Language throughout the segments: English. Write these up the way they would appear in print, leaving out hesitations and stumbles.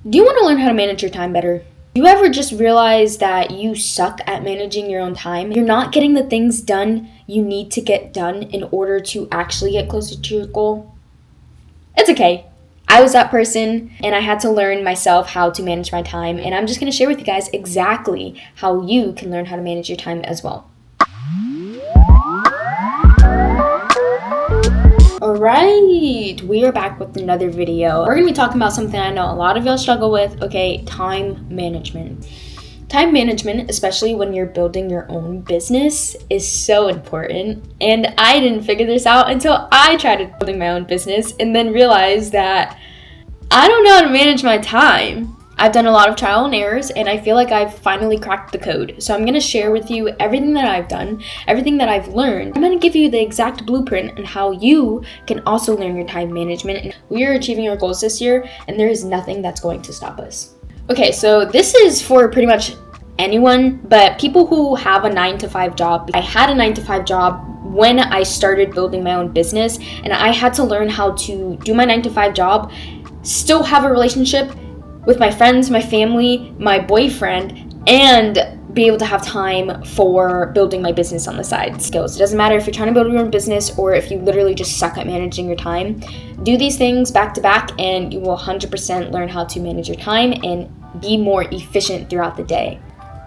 Do you want to learn how to manage your time better? Do you ever just realize that you suck at managing your own time? You're not getting the things done you need to get done in order to actually get closer to your goal? It's okay. I was that person and I had to learn myself how to manage my time, and I'm just going to share with you guys exactly how you can learn how to manage your time as well. Alright, we are back with another video. We're going to be talking about something I know a lot of y'all struggle with, okay, time management. Time management, especially when you're building your own business, is so important. And I didn't figure this out until I tried building my own business and then realized that I don't know how to manage my time. I've done a lot of trial and errors, and I feel like I've finally cracked the code. So I'm going to share with you everything that I've done, everything that I've learned. I'm going to give you the exact blueprint on how you can also learn your time management. We are achieving our goals this year, and there is nothing that's going to stop us. Okay, so this is for pretty much anyone, but people who have a 9-to-5 job. I had a 9-to-5 job when I started building my own business, and I had to learn how to do my 9-to-5 job, still have a relationship with my friends, my family, my boyfriend, and be able to have time for building my business on the side. Skills. It doesn't matter if you're trying to build your own business or if you literally just suck at managing your time. Do these things back to back and you will 100% learn how to manage your time and be more efficient throughout the day.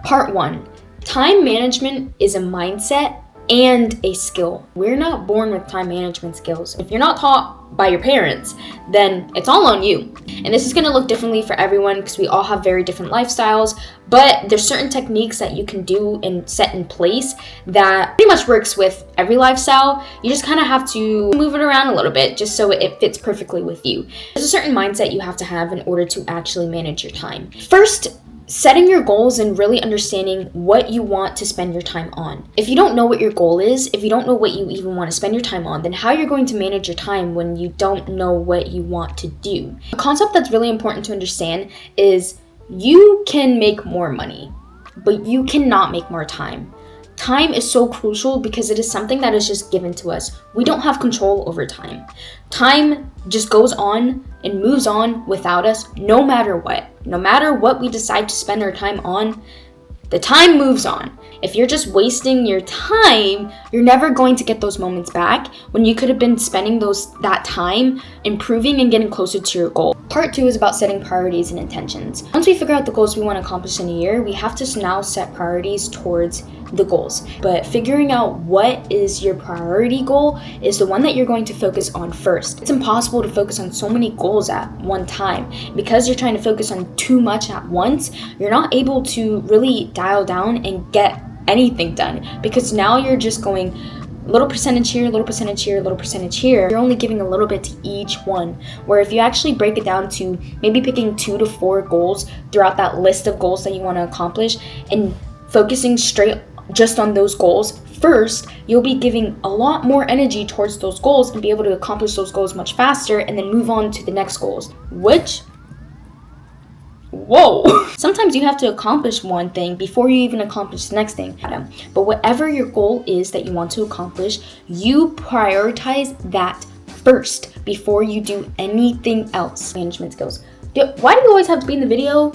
Part 1. Time management is a mindset and a skill. We're not born with time management skills. If you're not taught by your parents, then it's all on you. And this is going to look differently for everyone because we all have very different lifestyles, but there's certain techniques that you can do and set in place that pretty much works with every lifestyle. You just kind of have to move it around a little bit just so it fits perfectly with you. There's a certain mindset you have to have in order to actually manage your time. First, setting your goals and really understanding what you want to spend your time on. If you don't know what your goal is, if you don't know what you even want to spend your time on, then how you're going to manage your time when you don't know what you want to do? A concept that's really important to understand is you can make more money, but you cannot make more time. Time is so crucial because it is something that is just given to us. We don't have control over time. Time just goes on and moves on without us no matter what. No matter what we decide to spend our time on, the time moves on. If you're just wasting your time, you're never going to get those moments back when you could have been spending that time improving and getting closer to your goal. Part 2 is about setting priorities and intentions. Once we figure out the goals we want to accomplish in a year, we have to now set priorities towards the goals. But figuring out what is your priority goal is the one that you're going to focus on first. It's impossible to focus on so many goals at one time. Because you're trying to focus on too much at once, you're not able to really dial down and get anything done, because now you're just going little percentage here, little percentage here, little percentage here. You're only giving a little bit to each one. Where if you actually break it down to maybe picking 2 to 4 goals throughout that list of goals that you want to accomplish and focusing straight just on those goals first, you'll be giving a lot more energy towards those goals and be able to accomplish those goals much faster and then move on to the next goals. Sometimes you have to accomplish one thing before you even accomplish the next thing. But whatever your goal is that you want to accomplish, you prioritize that first before you do anything else. Management skills. Why do you always have to be in the video?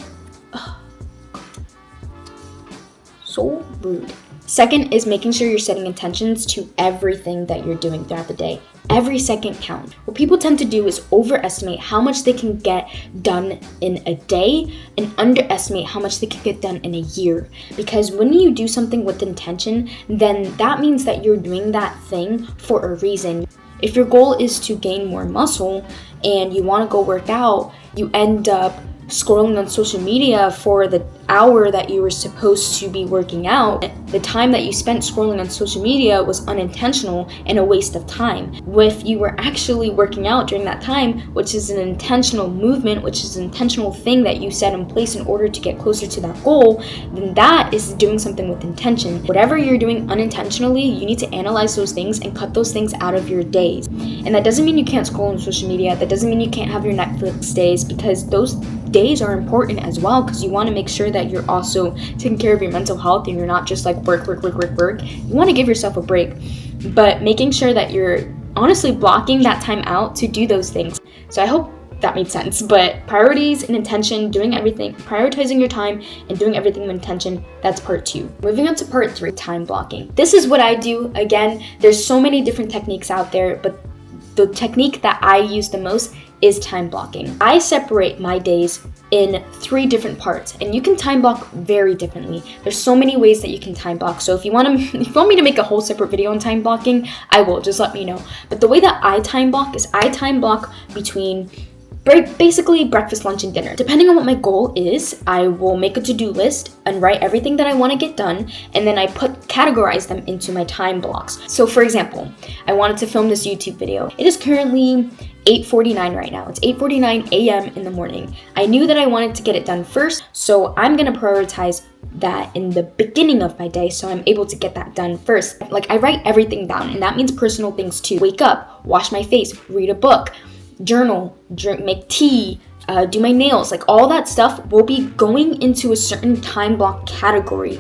So rude. Second is making sure you're setting intentions to everything that you're doing throughout the day. Every second counts. What people tend to do is overestimate how much they can get done in a day and underestimate how much they can get done in a year. Because when you do something with intention, then that means that you're doing that thing for a reason. If your goal is to gain more muscle and you want to go work out, you end up scrolling on social media for the hour that you were supposed to be working out. The time that you spent scrolling on social media was unintentional and a waste of time. If you were actually working out during that time, which is an intentional movement, which is an intentional thing that you set in place in order to get closer to that goal, then that is doing something with intention. Whatever you're doing unintentionally, you need to analyze those things and cut those things out of your days. And that doesn't mean you can't scroll on social media. That doesn't mean you can't have your Netflix days, because those days are important as well, because you want to make sure that you're also taking care of your mental health and you're not just like work. You want to give yourself a break, but making sure that you're honestly blocking that time out to do those things. So I hope that made sense. But priorities and intention, prioritizing your time and doing everything with intention, that's part 2. Moving on to part 3, time blocking. This is what I do. Again, there's so many different techniques out there, but the technique that I use the most is time blocking. I separate my days in 3 different parts, and you can time block very differently. There's so many ways that you can time block. So if you want me to make a whole separate video on time blocking, I will. Just let me know. But the way that I time block is I time block between basically breakfast, lunch, and dinner. Depending on what my goal is, I will make a to-do list and write everything that I want to get done, and then I categorize them into my time blocks. So for example, I wanted to film this YouTube video. It is currently 8:49 right now. It's 8:49 a.m. in the morning. I knew that I wanted to get it done first, so I'm gonna prioritize that in the beginning of my day so I'm able to get that done first. Like, I write everything down, and that means personal things too. Wake up, wash my face, read a book, journal, make tea, do my nails. Like, all that stuff will be going into a certain time block category.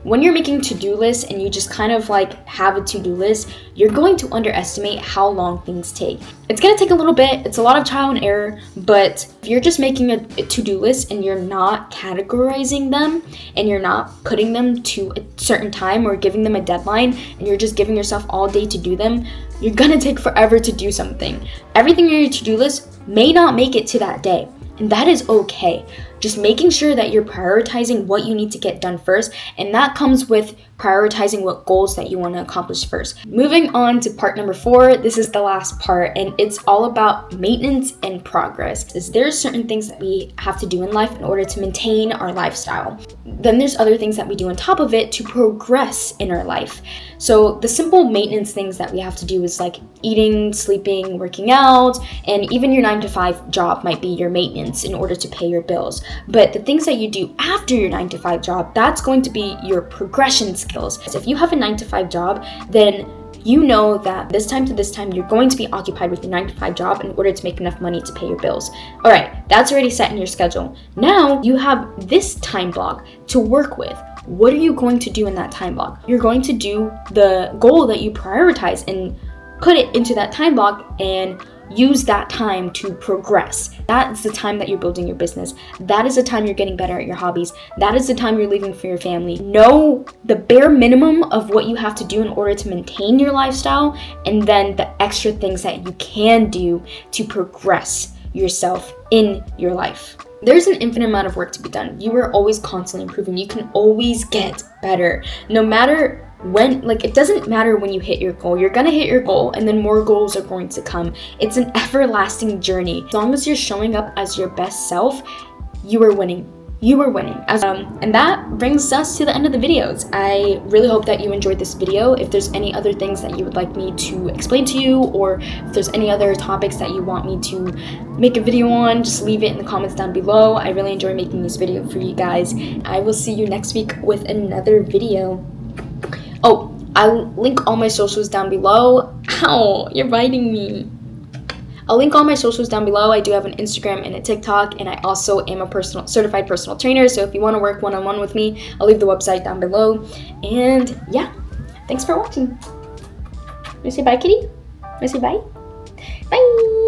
When you're making to-do lists and you just kind of like have a to-do list, you're going to underestimate how long things take. It's gonna take a little bit, it's a lot of trial and error, but if you're just making a to-do list and you're not categorizing them and you're not putting them to a certain time or giving them a deadline and you're just giving yourself all day to do them, you're gonna take forever to do something. Everything on your to-do list may not make it to that day, and that is okay. Just making sure that you're prioritizing what you need to get done first, and that comes with prioritizing what goals that you want to accomplish first. Moving on to part number 4, this is the last part, and it's all about maintenance and progress. There's certain things that we have to do in life in order to maintain our lifestyle. Then there's other things that we do on top of it to progress in our life. So the simple maintenance things that we have to do is like eating, sleeping, working out, and even your 9-to-5 job might be your maintenance in order to pay your bills. But the things that you do after your 9-to-5 job, that's going to be your progression skills. So if you have a 9-to-5 job, then you know that this time to this time, you're going to be occupied with your 9-to-5 job in order to make enough money to pay your bills. All right, that's already set in your schedule. Now you have this time block to work with. What are you going to do in that time block? You're going to do the goal that you prioritize and put it into that time block and use that time to progress. That is the time that you're building your business. That is the time you're getting better at your hobbies. That is the time you're leaving for your family. Know the bare minimum of what you have to do in order to maintain your lifestyle, and then the extra things that you can do to progress yourself in your life. There's an infinite amount of work to be done. You are always constantly improving. You can always get better. No matter when, like, it doesn't matter when you hit your goal. You're gonna hit your goal, and then more goals are going to come. It's an everlasting journey. As long as you're showing up as your best self, you are winning. You are winning. And that brings us to the end of the videos. I really hope that you enjoyed this video. If there's any other things that you would like me to explain to you, or if there's any other topics that you want me to make a video on, just leave it in the comments down below. I really enjoy making this video for you guys. I will see you next week with another video. Oh, I'll link all my socials down below. Ow, you're biting me. I'll link all my socials down below. I do have an Instagram and a TikTok, and I also am a certified personal trainer. So if you want to work one-on-one with me, I'll leave the website down below. And yeah, thanks for watching. Want to say bye, kitty? Want to say bye? Bye.